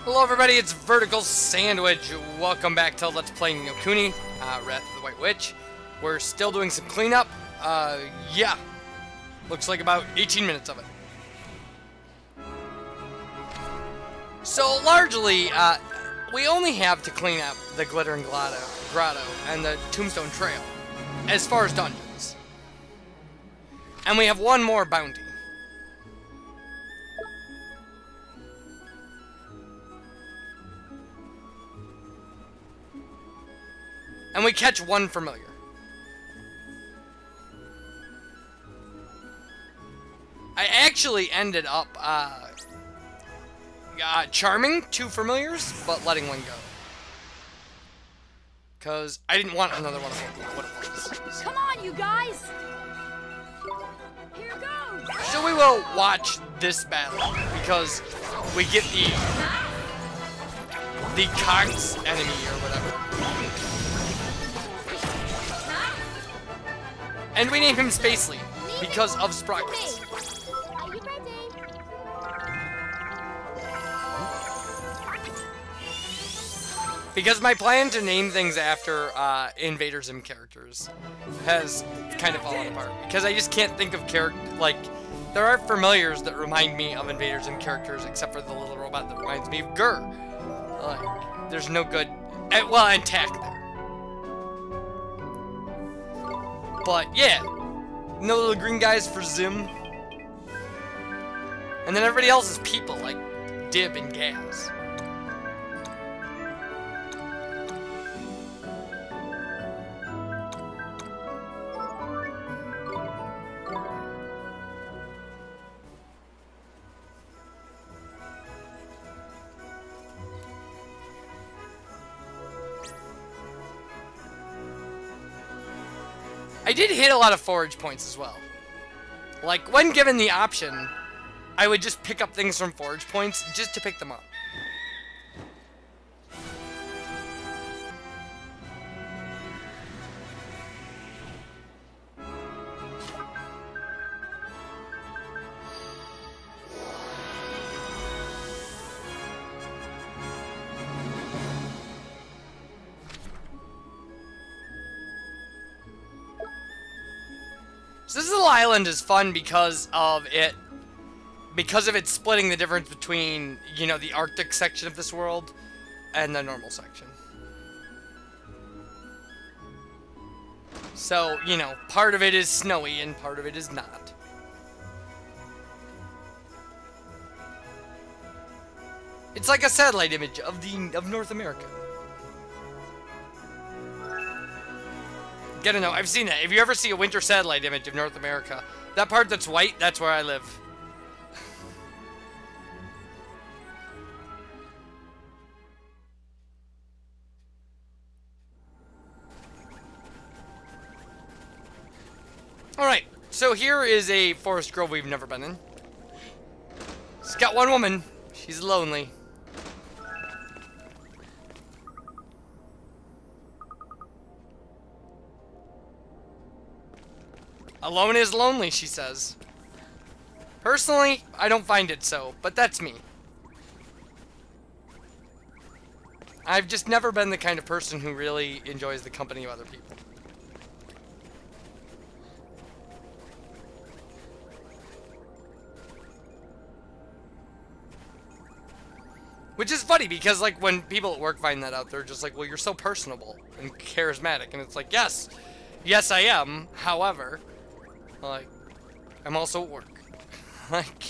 Hello everybody, it's VerticalSandwich. Welcome back to Let's Play Kuni, Wrath of the White Witch. We're still doing some cleanup. Yeah. Looks like about 18 minutes of it. So largely, we only have to clean up the Glittering Grotto and the Tombstone Trail, as far as dungeons. And we have one more bounty. And we catch one familiar. I actually ended up charming two familiars, but letting one go. Because I didn't want another one of what it was. Come on, you guys! Here goes! So we will watch this battle, because we get the Cogs enemy or whatever. And we name him Spacely, because of Sprockets. Are you ready? Because my plan to name things after Invader Zim characters has kind of fallen apart. Because I just can't think of there are familiars that remind me of Invader Zim characters, except for the little robot that reminds me of Gur. Like, there's no good, and Tack there. But yeah, no little green guys for Zim. And then everybody else is people, like Dib and Gaz. I did hit a lot of forage points as well. Like, when given the option, I would just pick up things from forage points just to pick them up. So this little island is fun because of its splitting the difference between, you know, the Arctic section of this world and the normal section. So, you know, part of it is snowy and part of it is not. It's like a satellite image of North America. Gotta know, I've seen that. If you ever see a winter satellite image of North America, that part that's white, that's where I live. Alright, so here is a forest grove we've never been in. It's got one woman. She's lonely. Alone is lonely, she says. Personally, I don't find it so, but that's me. I've just never been the kind of person who really enjoys the company of other people. Which is funny, because, like, when people at work find that out, they're just like, well, you're so personable and charismatic. And it's like, yes, I am, however... like, I'm also at work. Like...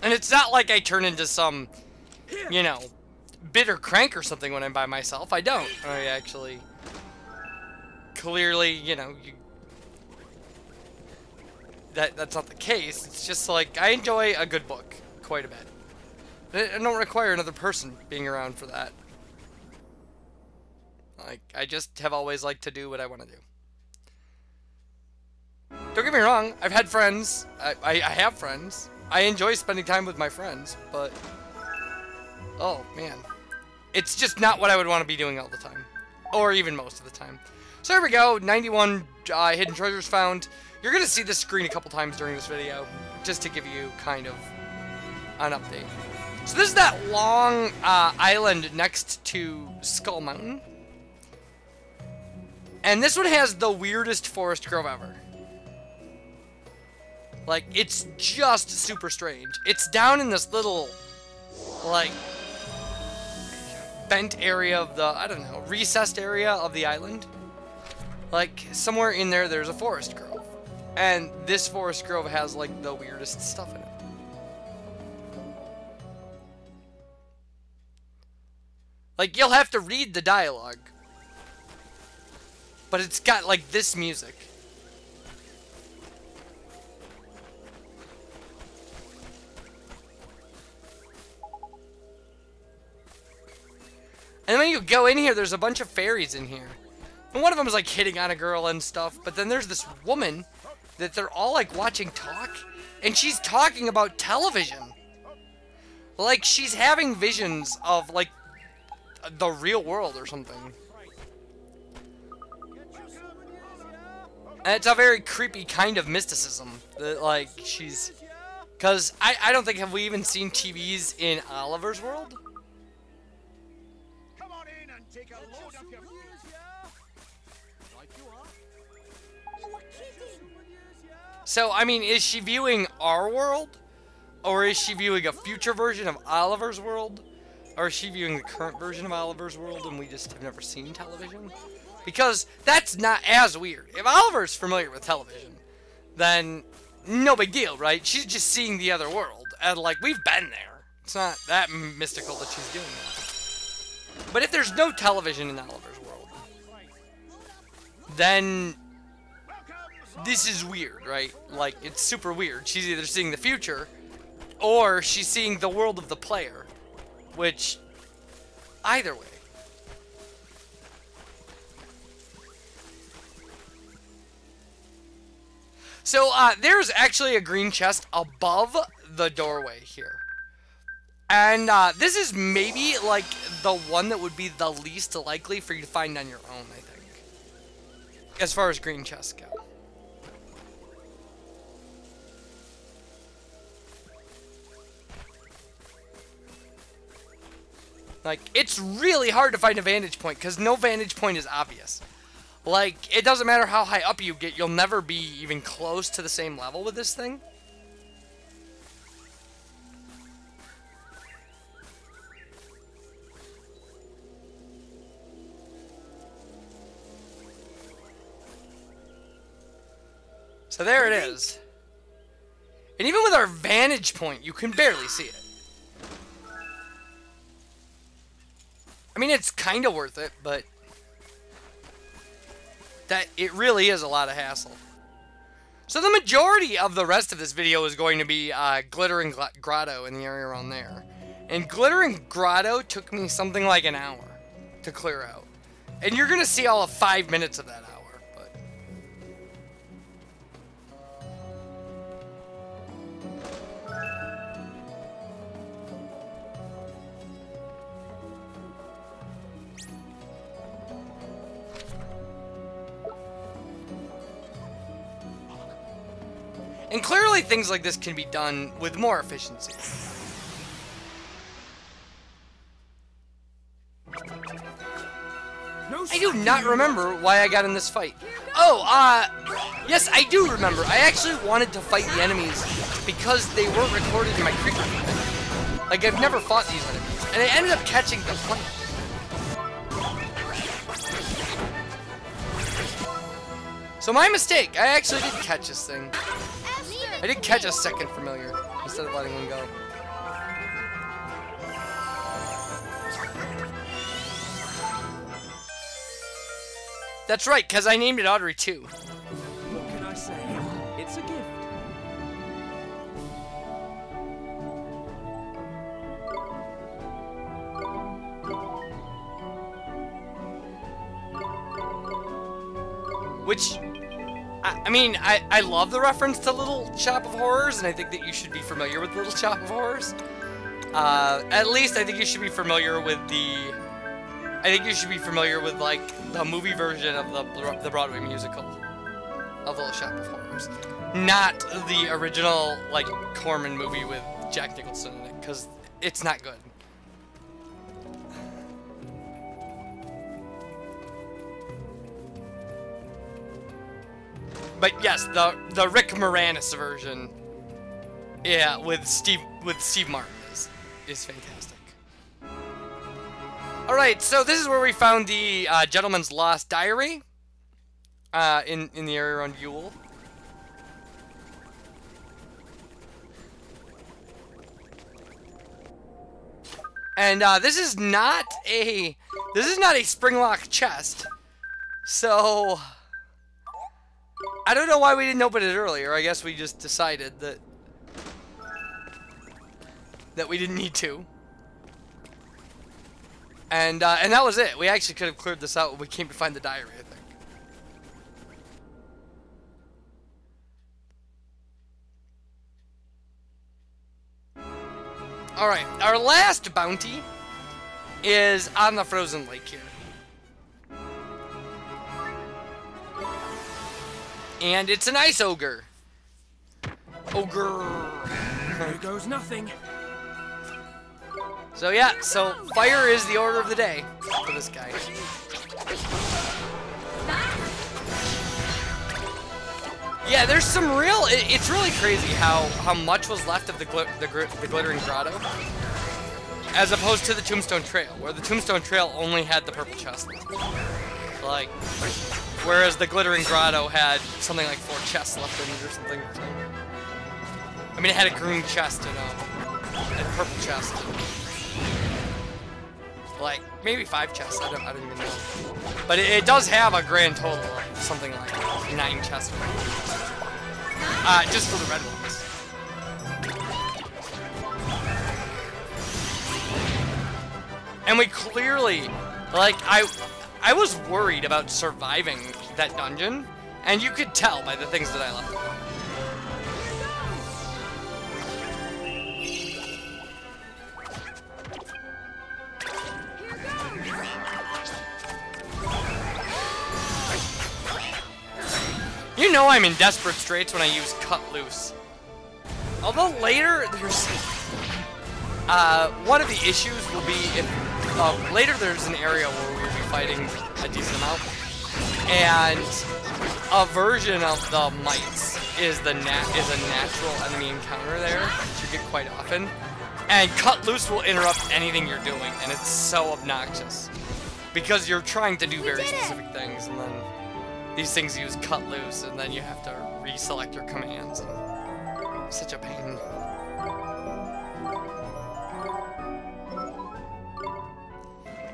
And it's not like I turn into some, you know, bitter crank or something when I'm by myself. I don't. I actually... clearly, you know, that's not the case. It's just like, I enjoy a good book quite a bit. I don't require another person being around for that. Like, I just have always liked to do what I want to do. Don't get me wrong, I've had friends. I have friends. I enjoy spending time with my friends, but... oh, man. It's just not what I would want to be doing all the time. Or even most of the time. So there we go, 91 hidden treasures found. You're going to see this screen a couple times during this video, just to give you kind of an update. So this is that long island next to Skull Mountain. And this one has the weirdest forest grove ever. Like, it's just super strange. It's down in this little, like, bent area of the, I don't know, recessed area of the island. Like, somewhere in there, there's a forest grove. And this forest grove has, like, the weirdest stuff in it. Like, you'll have to read the dialogue. But it's got, like, this music. And when you go in here, there's a bunch of fairies in here. And one of them is, like, hitting on a girl and stuff. But then there's this woman that they're all, like, watching talk. And she's talking about television. Like, she's having visions of, like, the real world or something. And it's a very creepy kind of mysticism. That, like, she's... Because I don't think, have we even seen TVs in Oliver's world? Come on in and take a load of your So, I mean, is she viewing our world? Or is she viewing a future version of Oliver's world? Or is she viewing the current version of Oliver's world and we just have never seen television? Because that's not as weird. If Oliver's familiar with television, then no big deal, right? She's just seeing the other world. And, like, we've been there. It's not that mystical that she's doing that. But if there's no television in Oliver's world, then this is weird, right? Like, it's super weird. She's either seeing the future, or she's seeing the world of the player. Which, either way. So, there's actually a green chest above the doorway here. And, this is maybe, like, the one that would be the least likely for you to find on your own, I think. As far as green chests go. Like, it's really hard to find a vantage point, because no vantage point is obvious. Like, it doesn't matter how high up you get, you'll never be even close to the same level with this thing. So there it is. And even with our vantage point, you can barely see it. I mean, it's kind of worth it, but that it really is a lot of hassle. So the majority of the rest of this video is going to be Glittering Grotto in the area around there. And Glittering Grotto took me something like an hour to clear out. And you're going to see all of 5 minutes of that hour. But and clearly things like this can be done with more efficiency. I do not remember why I got in this fight. Oh, yes, I do remember. I actually wanted to fight the enemies because they weren't recorded in my creeper feed. Like, I've never fought these enemies. And I ended up catching the plant. So my mistake. I actually did catch this thing. I did catch a second familiar instead of letting one go. That's right, because I named it Audrey too. What can I say? It's a gift. Which, I mean, I love the reference to Little Shop of Horrors, and I think that you should be familiar with Little Shop of Horrors. At least I think you should be familiar with the I think you should be familiar with, like, the movie version of the Broadway musical of Little Shop of Horrors. Not the original, like, Corman movie with Jack Nicholson in it, because it's not good. But yes, the Rick Moranis version, yeah, with Steve Martin is fantastic. All right, so this is where we found the gentleman's lost diary in the area around Yule. And this is not a spring-lock chest, so I don't know why we didn't open it earlier. I guess we just decided that we didn't need to. And that was it. We actually could have cleared this out when we came to find the diary, I think. Alright, our last bounty is on the frozen lake here. And it's an ice ogre. Ogre. There goes nothing. So yeah, so fire is the order of the day for this guy. Yeah, there's some real. It's really crazy how much was left of the glittering grotto, as opposed to the Tombstone Trail, where the Tombstone Trail only had the purple chest. Like, whereas the glittering grotto had something like 4 chests left in it or something. I mean, it had a green chest and a purple chest. Like, maybe 5 chests, I don't even know. But it does have a grand total of something like 9 chests. Just for the red ones. And we clearly, like, I was worried about surviving that dungeon, and you could tell by the things that I left. You know I'm in desperate straits when I use Cut Loose. Although later there's one of the issues will be if later there's an area where we'll be fighting a decent amount, and a version of the mites is a natural enemy encounter there, which you get quite often, and Cut Loose will interrupt anything you're doing, and it's so obnoxious because you're trying to do very specific things, and then these things use Cut Loose, and then you have to reselect your commands. And such a pain.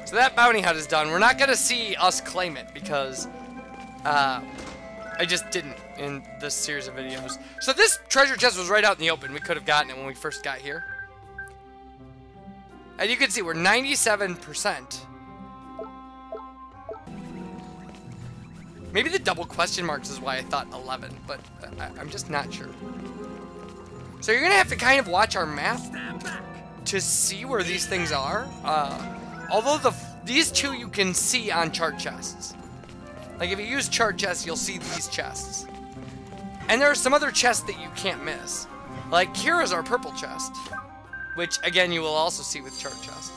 So that bounty hunt is done. We're not gonna see us claim it because I just didn't in this series of videos. So this treasure chest was right out in the open. We could have gotten it when we first got here. And you can see we're 97%. Maybe the double question marks is why I thought 11, but I'm just not sure. So you're gonna have to kind of watch our map to see where these things are. Although these two you can see on chart chests. Like if you use chart chests, you'll see these chests. And there are some other chests that you can't miss. Like here is our purple chest, which again you will also see with chart chests.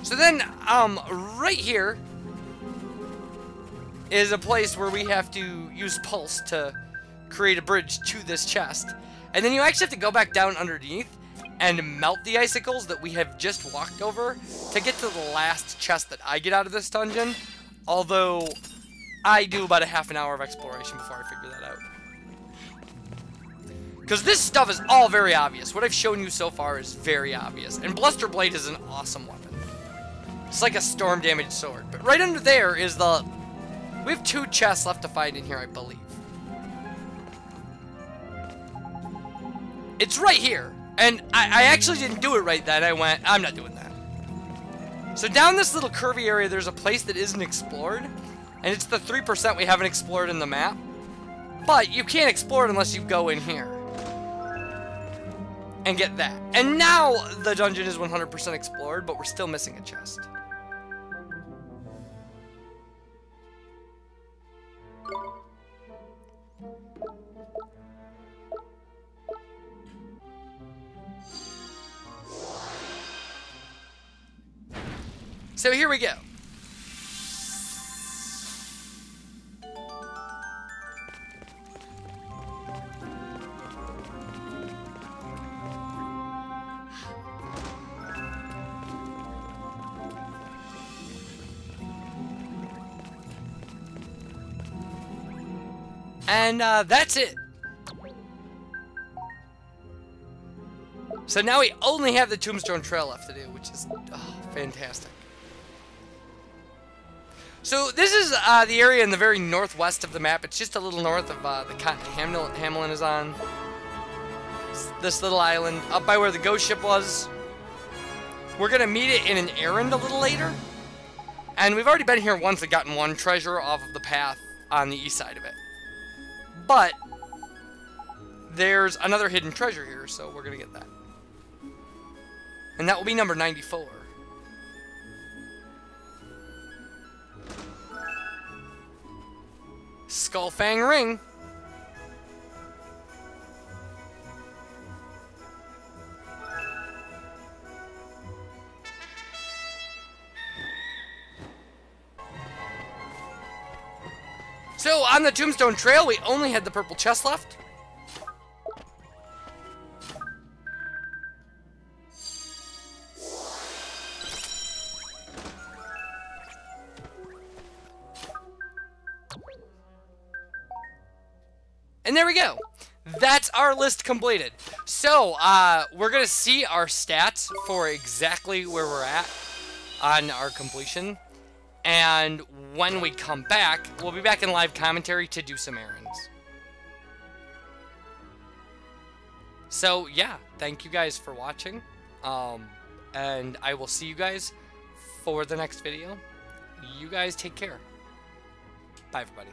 So then, right here is a place where we have to use Pulse to create a bridge to this chest. And then you actually have to go back down underneath and melt the icicles that we have just walked over to get to the last chest that I get out of this dungeon. Although, I do about a half an hour of exploration before I figure that out. Because this stuff is all very obvious. What I've shown you so far is very obvious. And Bluster Blade is an awesome weapon. It's like a storm damage sword. But right under there is the... We have 2 chests left to find in here, I believe. It's right here. And I actually didn't do it right then. I went, I'm not doing that. So down this little curvy area, there's a place that isn't explored. And it's the 3% we haven't explored in the map. But you can't explore it unless you go in here. And get that. And now the dungeon is 100% explored, but we're still missing a chest. So here we go. And that's it. So now we only have the Tombstone Trail left to do, which is fantastic. So this is the area in the very northwest of the map. It's just a little north of the continent Hamelin is on. It's this little island up by where the ghost ship was. We're going to meet it in an errand a little later. And we've already been here once and gotten one treasure off of the path on the east side of it. But there's another hidden treasure here, so we're going to get that. And that will be number 94. Skullfang Ring. So on the Tombstone Trail, we only had the purple chest left. And there we go. That's our list completed. So, we're going to see our stats for exactly where we're at on our completion. And when we come back, we'll be back in live commentary to do some errands. So, yeah, thank you guys for watching. And I will see you guys for the next video. You guys take care. Bye, everybody.